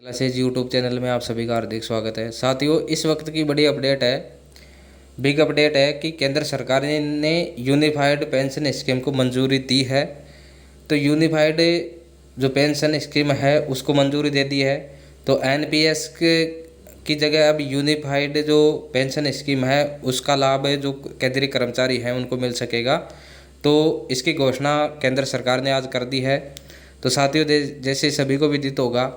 Classes YouTube channel में आप सभी का हार्दिक स्वागत है। साथियों, इस वक्त की बड़ी अपडेट है, बिग अपडेट है कि केंद्र सरकार ने यूनिफाइड पेंशन स्कीम को मंजूरी दी है। तो यूनिफाइड जो पेंशन स्कीम है उसको मंजूरी दे दी है। तो एनपीएस की जगह अब यूनिफाइड जो पेंशन स्कीम है उसका लाभ जो केंद्रीय कर्मचारी हैं उनको मिल सकेगा। तो इसकी घोषणा केंद्र सरकार ने आज कर दी है। तो साथियों, जैसे सभी को विदित होगा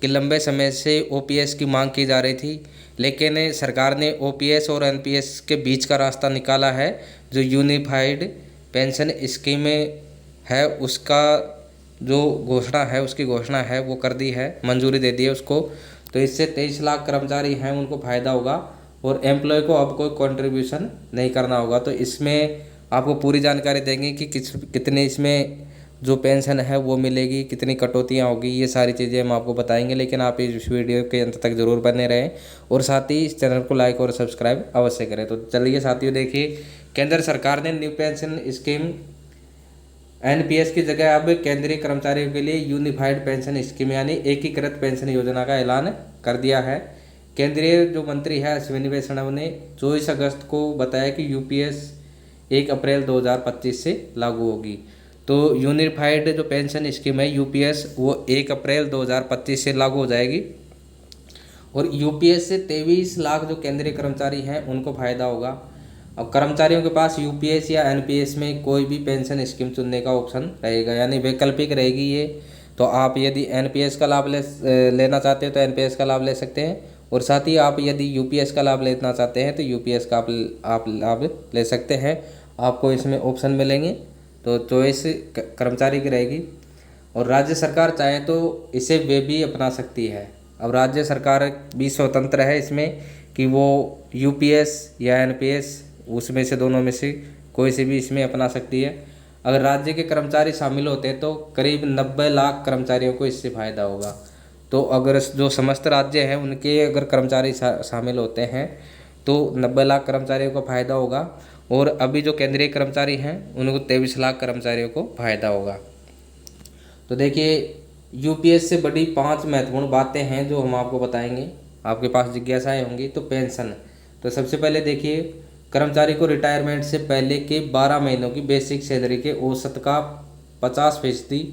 कि लंबे समय से ओपीएस की मांग की जा रही थी, लेकिन सरकार ने ओपीएस और एनपीएस के बीच का रास्ता निकाला है। जो यूनिफाइड पेंशन स्कीम है उसका जो घोषणा है उसकी घोषणा है वो कर दी है, मंजूरी दे दी है उसको। तो इससे 23 लाख कर्मचारी हैं उनको फ़ायदा होगा और एम्प्लॉय को अब कोई कंट्रीब्यूशन नहीं करना होगा। तो इसमें आपको पूरी जानकारी देंगे कि कितने इसमें जो पेंशन है वो मिलेगी, कितनी कटौतियाँ होगी, ये सारी चीज़ें हम आपको बताएंगे। लेकिन आप इस वीडियो के अंत तक ज़रूर बने रहें और साथ ही इस चैनल को लाइक और सब्सक्राइब अवश्य करें। तो चलिए साथियों, देखिए केंद्र सरकार ने न्यू पेंशन स्कीम एनपीएस की जगह अब केंद्रीय कर्मचारियों के लिए यूनिफाइड पेंशन स्कीम यानी एकीकृत पेंशन योजना का ऐलान कर दिया है। केंद्रीय जो मंत्री है अश्विनी वैष्णव ने 24 अगस्त को बताया कि यूपीएस 1 अप्रैल 2025 से लागू होगी। तो यूनिफाइड जो पेंशन स्कीम है यूपीएस वो 1 अप्रैल 2025 से लागू हो जाएगी और यूपीएस से 23 लाख जो केंद्रीय कर्मचारी हैं उनको फ़ायदा होगा। अब कर्मचारियों के पास यूपीएस या एनपीएस में कोई भी पेंशन स्कीम चुनने का ऑप्शन रहेगा, यानी वैकल्पिक रहेगी ये। तो आप यदि एनपीएस का लाभ लेना चाहते हो तो एनपीएस का लाभ ले सकते हैं और साथ ही आप यदि यूपीएस का लाभ लेना चाहते हैं तो यूपीएस का आप लाभ ले सकते हैं। आपको इसमें ऑप्शन मिलेंगे, तो चॉइस कर्मचारी की रहेगी। और राज्य सरकार चाहे तो इसे वे भी अपना सकती है। अब राज्य सरकार भी स्वतंत्र है इसमें कि वो यूपीएस या एनपीएस उसमें से दोनों में से कोई से भी इसमें अपना सकती है। अगर राज्य के कर्मचारी शामिल होते हैं तो करीब 90 लाख कर्मचारियों को इससे फ़ायदा होगा। तो अगर जो समस्त राज्य हैं उनके अगर कर्मचारी शामिल होते हैं तो 90 लाख कर्मचारियों को फ़ायदा होगा और अभी जो केंद्रीय कर्मचारी हैं उनको 23 लाख कर्मचारियों को फ़ायदा होगा। तो देखिए, यूपीएस से बड़ी 5 महत्वपूर्ण बातें हैं जो हम आपको बताएंगे। आपके पास जिज्ञासाएं होंगी। तो पेंशन, तो सबसे पहले देखिए, कर्मचारी को रिटायरमेंट से पहले के 12 महीनों की बेसिक सैलरी के औसत का 50%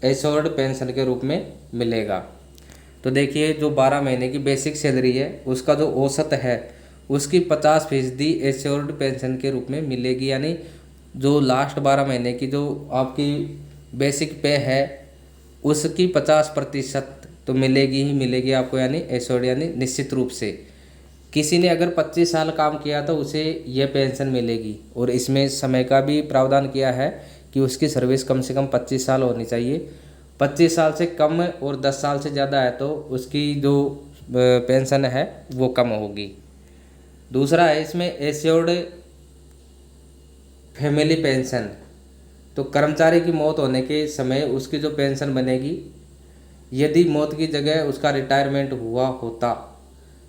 एश्योर्ड पेंशन के रूप में मिलेगा। तो देखिए, जो 12 महीने की बेसिक सैलरी है उसका जो औसत है उसकी 50% एश्योर्ड पेंशन के रूप में मिलेगी। यानी जो लास्ट 12 महीने की जो आपकी बेसिक पे है उसकी 50% तो मिलेगी ही मिलेगी आपको, यानी एश्योर्ड यानी निश्चित रूप से। किसी ने अगर 25 साल काम किया तो उसे यह पेंशन मिलेगी और इसमें समय का भी प्रावधान किया है कि उसकी सर्विस कम से कम 25 साल होनी चाहिए। 25 साल से कम और 10 साल से ज़्यादा है तो उसकी जो पेंशन है वो कम होगी। दूसरा है इसमें एश्योर्ड फैमिली पेंशन। तो कर्मचारी की मौत होने के समय उसकी जो पेंशन बनेगी, यदि मौत की जगह उसका रिटायरमेंट हुआ होता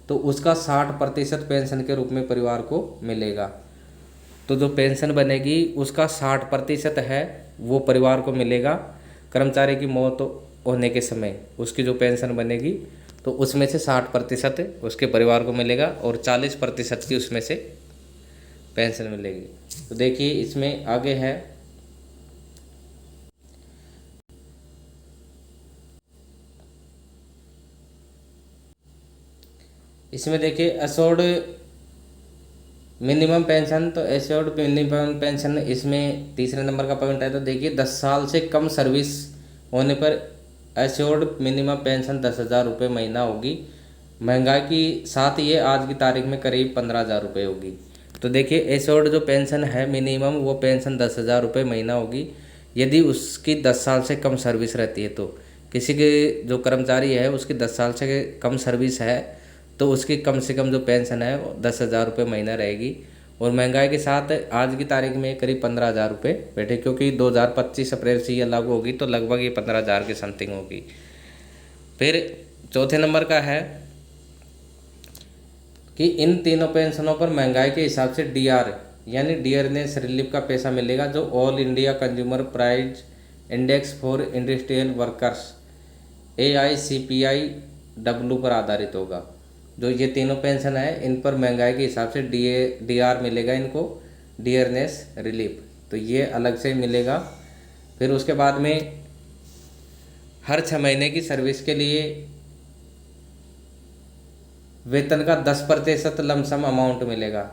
तो उसका 60% पेंशन के रूप में परिवार को मिलेगा। तो जो पेंशन बनेगी उसका 60% है वो परिवार को मिलेगा। कर्मचारी की मौत होने के समय उसकी जो पेंशन बनेगी तो उसमें से 60% उसके परिवार को मिलेगा और 40% की उसमें से पेंशन मिलेगी। तो देखिए इसमें आगे है, इसमें देखिए एश्योर्ड मिनिमम पेंशन। तो एश्योर्ड मिनिमम पेंशन इसमें तीसरे नंबर का पॉइंट है। तो देखिए 10 साल से कम सर्विस होने पर एश्योर्ड मिनिमम पेंशन 10,000 रुपये महीना होगी। महंगाई के साथ ये आज की तारीख में करीब 15,000 रुपये होगी। तो देखिए एश्योर्ड जो पेंशन है मिनिमम वो पेंशन 10,000 रुपये महीना होगी यदि उसकी 10 साल से कम सर्विस रहती है। तो किसी के जो कर्मचारी है उसकी 10 साल से कम सर्विस है तो उसकी कम से कम जो पेंशन है 10,000 रुपये महीना रहेगी और महंगाई के साथ आज की तारीख में करीब 15,000 रुपये बैठे, क्योंकि 2025 अप्रैल से ये लागू होगी तो लगभग ये 15,000 के समथिंग होगी। फिर चौथे नंबर का है कि इन तीनों पेंशनों पर महंगाई के हिसाब से डीआर यानी डियरनेस रिलीफ का पैसा मिलेगा, जो all India consumer price index for industrial workers AICPI W पर आधारित होगा। जो ये तीनों पेंशन है इन पर महंगाई के हिसाब से DAR मिलेगा इनको, डियरनेस रिलीफ, तो ये अलग से मिलेगा। फिर उसके बाद में हर 6 महीने की सर्विस के लिए वेतन का 10% लमसम अमाउंट मिलेगा।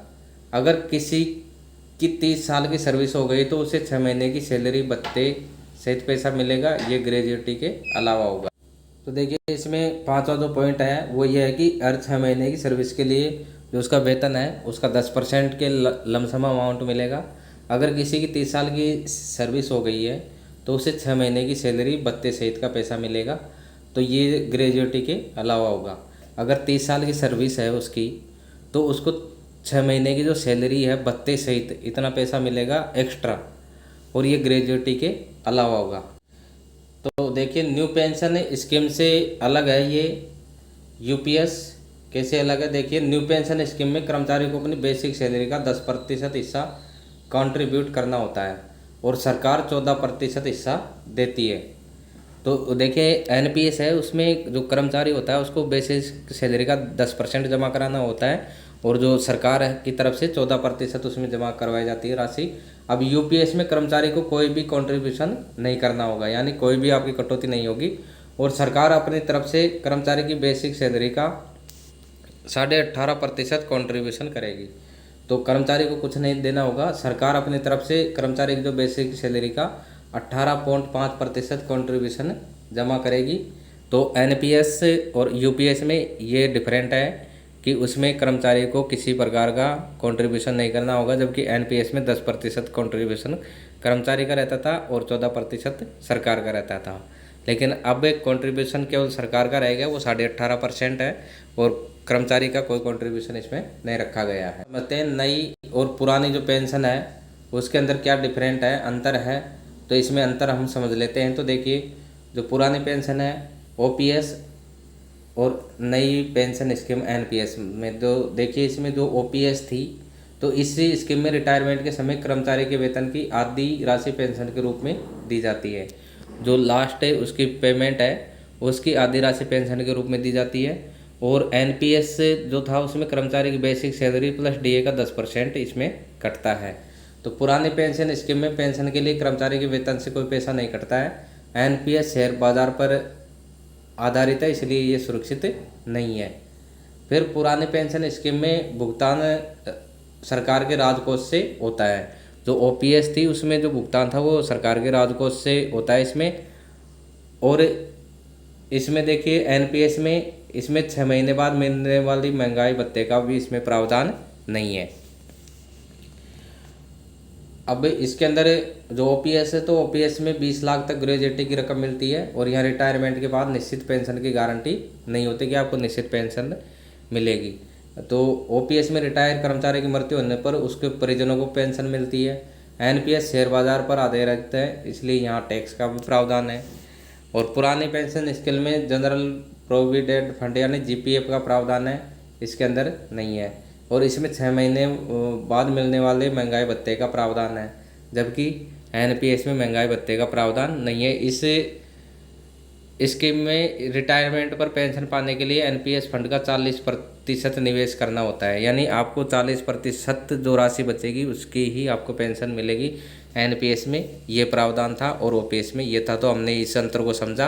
अगर किसी की 30 साल की सर्विस हो गई तो उसे 6 महीने की सैलरी भत्ते सहित पैसा मिलेगा, ये ग्रेजुएटी के अलावा होगा। तो देखिए इसमें पांचवा जो पॉइंट है वो ये है कि हर 6 महीने की सर्विस के लिए जो उसका वेतन है उसका 10% के लमसम अमाउंट मिलेगा। अगर किसी की 30 साल की सर्विस हो गई है तो उसे 6 महीने की सैलरी भत्ते सहित का पैसा मिलेगा, तो ये ग्रेजुएटी के अलावा होगा। अगर 30 साल की सर्विस है उसकी तो उसको 6 महीने की जो सैलरी है भत्ते सहित इतना पैसा मिलेगा एक्स्ट्रा, और ये ग्रेजुएटी के अलावा होगा। तो देखिए न्यू पेंशन स्कीम से अलग है ये यूपीएस। कैसे अलग है, देखिए न्यू पेंशन स्कीम में कर्मचारी को अपनी बेसिक सैलरी का 10% हिस्सा कंट्रीब्यूट करना होता है और सरकार 14% हिस्सा देती है। तो देखिए एनपीएस है उसमें जो कर्मचारी होता है उसको बेसिक सैलरी का 10% जमा कराना होता है और जो सरकार की तरफ से 14% उसमें जमा करवाई जाती है राशि। अब यूपीएस में कर्मचारी को कोई भी कंट्रीब्यूशन नहीं करना होगा, यानी कोई भी आपकी कटौती नहीं होगी और सरकार अपनी तरफ से कर्मचारी की बेसिक सैलरी का 18.5% कंट्रीब्यूशन करेगी। तो कर्मचारी को कुछ नहीं देना होगा, सरकार अपनी तरफ से कर्मचारी की जो बेसिक सैलरी का 18.5% कंट्रीब्यूशन जमा करेगी। तो एनपीएस और यूपीएस में ये डिफरेंट है कि उसमें कर्मचारी को किसी प्रकार का कंट्रीब्यूशन नहीं करना होगा, जबकि एनपीएस में 10% कंट्रीब्यूशन कर्मचारी का रहता था और 14% सरकार का रहता था। लेकिन अब एक कंट्रीब्यूशन केवल सरकार का रहेगा, वो 18.5% है और कर्मचारी का कोई कंट्रीब्यूशन इसमें नहीं रखा गया है। समझते हैं नई और पुरानी जो पेंशन है उसके अंदर क्या डिफरेंट है, अंतर है। तो इसमें अंतर हम समझ लेते हैं। तो देखिए जो पुरानी पेंशन है ओपीएस और नई पेंशन स्कीम एनपीएस में, तो देखिए इसमें जो ओपीएस थी तो इस स्कीम में रिटायरमेंट के समय कर्मचारी के वेतन की आधी राशि पेंशन के रूप में दी जाती है। जो लास्ट है उसकी पेमेंट है उसकी आधी राशि पेंशन के रूप में दी जाती है। और एनपीएस जो था उसमें कर्मचारी की बेसिक सैलरी प्लस डीए का 10% इसमें कटता है। तो पुरानी पेंशन स्कीम में पेंशन के लिए कर्मचारी के वेतन से कोई पैसा नहीं कटता है। एनपीएस शेयर बाजार पर आधारित है, इसलिए ये सुरक्षित नहीं है। फिर पुराने पेंशन स्कीम में भुगतान सरकार के राजकोष से होता है। जो ओपीएस थी उसमें जो भुगतान था वो सरकार के राजकोष से होता है इसमें। और इसमें देखिए एनपीएस में इसमें 6 महीने बाद मिलने वाली महंगाई भत्ते का भी इसमें प्रावधान नहीं है। अब इसके अंदर जो ओपीएस है तो ओपीएस में 20 लाख तक ग्रेजुएटी की रकम मिलती है और यहाँ रिटायरमेंट के बाद निश्चित पेंशन की गारंटी नहीं होती कि आपको निश्चित पेंशन मिलेगी। तो ओपीएस में रिटायर कर्मचारी की मृत्यु होने पर उसके परिजनों को पेंशन मिलती है। एनपीएस शेयर बाजार पर आधारित है, इसलिए यहाँ टैक्स का भी प्रावधान है। और पुरानी पेंशन स्कीम में जनरल प्रोविडेंट फंड यानी जीपीएफ का प्रावधान है, इसके अंदर नहीं है। और इसमें 6 महीने बाद मिलने वाले महंगाई भत्ते का प्रावधान है, जबकि एनपीएस में महंगाई भत्ते का प्रावधान नहीं है। इस स्कीम में रिटायरमेंट पर पेंशन पाने के लिए एनपीएस फंड का 40% निवेश करना होता है, यानी आपको 40% जो राशि बचेगी उसकी ही आपको पेंशन मिलेगी। एनपीएस में ये प्रावधान था और ओपीएस में ये था। तो हमने इस अंतर को समझा।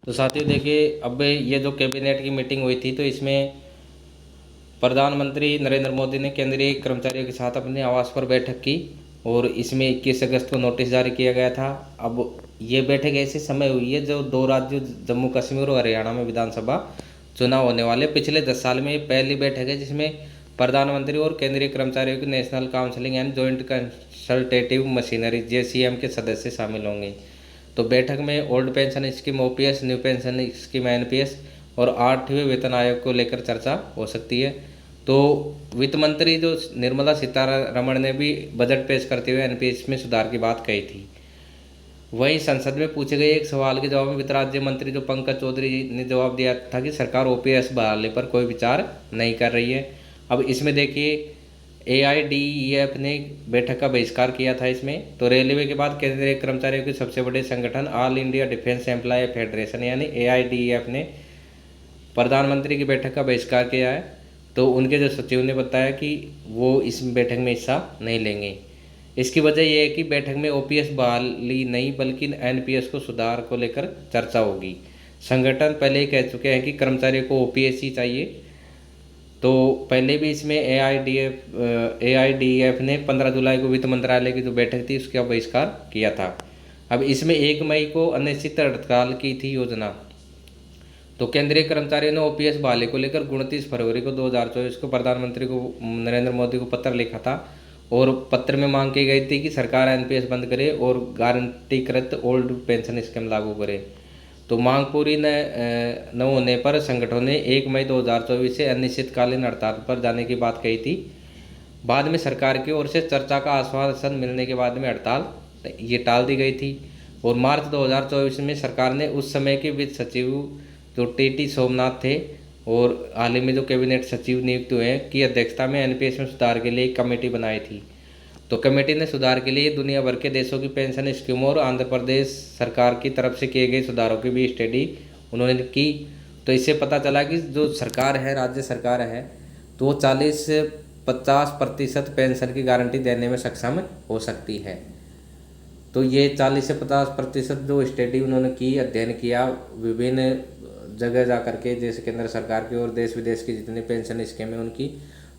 तो साथियों देखिए अब ये जो कैबिनेट की मीटिंग हुई थी तो इसमें प्रधानमंत्री नरेंद्र मोदी ने केंद्रीय कर्मचारियों के साथ अपने आवास पर बैठक की और इसमें 21 अगस्त को नोटिस जारी किया गया था। अब ये बैठक ऐसे समय हुई है जो 2 राज्यों जम्मू कश्मीर और हरियाणा में विधानसभा चुनाव होने वाले पिछले 10 साल में ये पहली बैठक है जिसमें प्रधानमंत्री और केंद्रीय कर्मचारियों की national counselling and joint consultative machinery JCM के सदस्य शामिल होंगे। तो बैठक में old pension scheme OPS, new pension scheme NPS और 8वें वेतन आयोग को लेकर चर्चा हो सकती है। तो वित्त मंत्री जो निर्मला सीतारमण ने भी बजट पेश करते हुए एनपीएस में सुधार की बात कही थी। वहीं संसद में पूछे गए एक सवाल के जवाब में वित्त राज्य मंत्री जो पंकज चौधरी ने जवाब दिया था कि सरकार ओपीएस बहाली पर कोई विचार नहीं कर रही है। अब इसमें देखिए एआईडीईएफ ने बैठक का बहिष्कार किया था इसमें। तो रेलवे के बाद केंद्रीय कर्मचारियों के सबसे बड़े संगठन all India defence employ federation यानी एआईडीईएफ ने प्रधानमंत्री की बैठक का बहिष्कार किया है। तो उनके जो सचिव ने बताया कि वो इस बैठक में हिस्सा नहीं लेंगे। इसकी वजह यह है कि बैठक में ओपीएस बहाली नहीं बल्कि एनपीएस को सुधार को लेकर चर्चा होगी। संगठन पहले ही कह चुके हैं कि कर्मचारियों को ओपीएस ही चाहिए। तो पहले भी इसमें एआईडीएफ ने 15 जुलाई को वित्त मंत्रालय की जो बैठक थी उसका बहिष्कार किया था। अब इसमें 1 मई को अनिश्चित हड़ताल की थी योजना। तो केंद्रीय कर्मचारियों ने ओपीएस बहाली को लेकर 29 फरवरी को 2024 को प्रधानमंत्री को नरेंद्र मोदी को पत्र लिखा था और पत्र में मांग की गई थी कि सरकार एनपीएस बंद करे और गारंटीकृत ओल्ड पेंशन स्कीम लागू करे। तो मांग पूरी न होने पर संगठनों ने 1 मई 2024 से अनिश्चितकालीन हड़ताल पर जाने की बात कही थी। बाद में सरकार की ओर से चर्चा का आश्वासन मिलने के बाद में हड़ताल ये टाल दी गई थी। और मार्च 2024 में सरकार ने उस समय के वित्त सचिव जो टीटी सोमनाथ थे और हाल ही में जो कैबिनेट सचिव नियुक्त हुए हैं की अध्यक्षता में एनपीएस में सुधार के लिए एक कमेटी बनाई थी। तो कमेटी ने सुधार के लिए दुनिया भर के देशों की पेंशन स्कीमों और आंध्र प्रदेश सरकार की तरफ से किए गए सुधारों की भी स्टडी उन्होंने की। तो इससे पता चला कि जो सरकार है, राज्य सरकार है, तो वो 40 से 50% पेंशन की गारंटी देने में सक्षम हो सकती है। तो ये 40 से 50% जो स्टडी उन्होंने की, अध्ययन किया विभिन्न जगह जा कर के, जैसे केंद्र सरकार की और देश विदेश की जितनी पेंशन स्कीम है उनकी,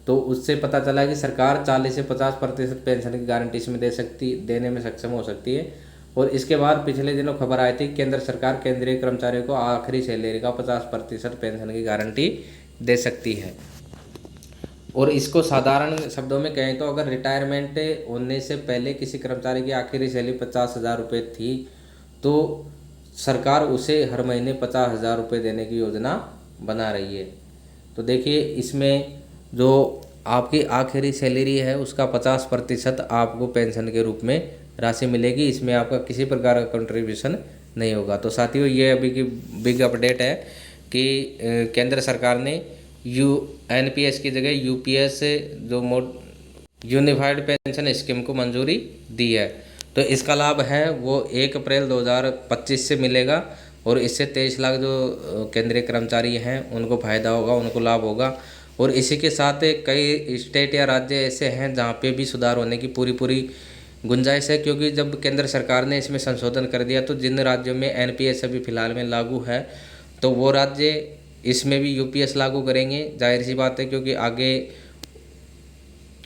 तो उससे पता चला कि सरकार 40 से 50% पेंशन की गारंटी इसमें देने में सक्षम हो सकती है। और इसके बाद पिछले दिनों खबर आई थी केंद्र सरकार केंद्रीय कर्मचारियों को आखिरी सैलरी का 50% पेंशन की गारंटी दे सकती है। और इसको साधारण शब्दों में कहें तो अगर रिटायरमेंट होने से पहले किसी कर्मचारी की आखिरी सैलरी 50,000 रुपये थी तो सरकार उसे हर महीने 50,000 रुपये देने की योजना बना रही है। तो देखिए इसमें जो आपकी आखिरी सैलरी है उसका 50% आपको पेंशन के रूप में राशि मिलेगी। इसमें आपका किसी प्रकार का कंट्रीब्यूशन नहीं होगा। तो साथियों ये अभी की बिग अपडेट है कि केंद्र सरकार ने एनपीएस की जगह यूपीएस जो यूनिफाइड पेंशन स्कीम को मंजूरी दी है। तो इसका लाभ है वो 1 अप्रैल 2025 से मिलेगा और इससे 23 लाख जो केंद्रीय कर्मचारी हैं उनको फ़ायदा होगा, उनको लाभ होगा। और इसी के साथ कई स्टेट या राज्य ऐसे हैं जहाँ पे भी सुधार होने की पूरी गुंजाइश है, क्योंकि जब केंद्र सरकार ने इसमें संशोधन कर दिया तो जिन राज्यों में एनपीएस अभी फ़िलहाल में लागू है तो वो राज्य इसमें भी यूपीएस लागू करेंगे। जाहिर सी बात है क्योंकि आगे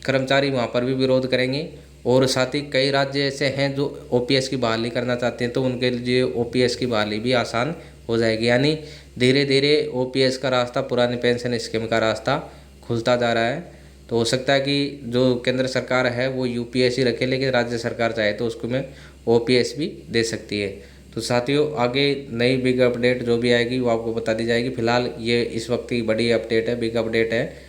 कर्मचारी वहाँ पर भी विरोध करेंगे। और साथ ही कई राज्य ऐसे हैं जो ओपीएस की बहाली करना चाहते हैं तो उनके लिए ओपीएस की बहाली भी आसान हो जाएगी। यानी धीरे धीरे ओपीएस का रास्ता, पुरानी पेंशन स्कीम का रास्ता खुलता जा रहा है। तो हो सकता है कि जो केंद्र सरकार है वो यूपीएस ही रखे, लेकिन राज्य सरकार चाहे तो उसको में ओपीएस भी दे सकती है। तो साथियों आगे नई बिग अपडेट जो भी आएगी वो आपको बता दी जाएगी। फिलहाल ये इस वक्त की बड़ी अपडेट है, बिग अपडेट है।